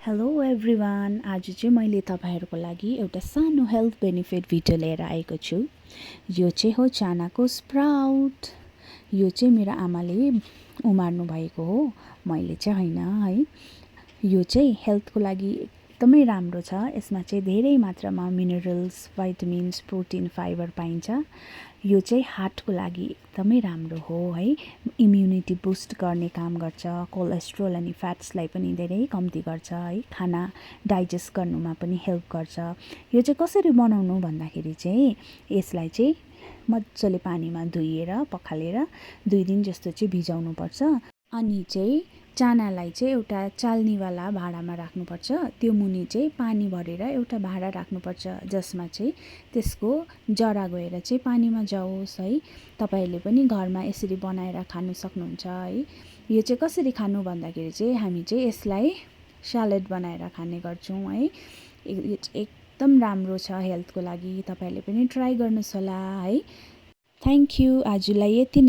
Hello everyone, आज चाहिँ मैले तपाईहरुको लागि एउटा सानो हेल्थ बेनिफिट भिडियो लिएर आएको छु। यो चाहिँ हो चानाको स्प्राउट। यो चाहिँ मेरो आमाले उमार्नु भएको हो, मैले चाहिँ हैन है। यो चाहिँ हेल्थको लागि एकदमै राम्रो छ। यसमा चाहिँ धेरै मात्रामा मिनरल्स, भाइटामिन्स, प्रोटिन, फाइबर पाइन्छ। यो चाहिँ हार्टको लागि एकदमै राम्रो हो है। इम्युनिटी बुस्ट गर्ने काम गर्छ। कोलेस्ट्रोल अनि फ्याट्सलाई पनि धेरै कम्ती गर्छ है। खाना डाइजेस्ट गर्नुमा पनि हेल्प गर्छ। यो चाहिँ कसरी बनाउनु भन्दाखेरि चाहिँ यसलाई चाहिँ मज्जाले पानीमा धुएर पखालेर 2 दिन जस्तो चाहिँ भिजाउनु पर्छ। अनि चाहिँ चानालाई चाहिँ एउटा चाल्नीवाला भाँडामा राख्नुपर्छ। त्यो मुनि चाहिँ पानी भरेर एउटा भाँडा राख्नुपर्छ, जसमा चाहिँ त्यसको जरा गएर चाहिँ पानीमा जाओस् है। तपाईहरुले पनि घरमा यसरी बनाएर खानु सक्नुहुन्छ है। यो चाहिँ कसरी खानु भन्दाखेरि चाहिँ हामी चाहिँ यसलाई सलाद बनाएर खाने गर्छौं है। यो चाहिँ एकदम राम्रो छ हेल्थको लागि। तपाईहरुले पनि ट्राई गर्नुस् होला है। Thank you. आजलाई यति नै।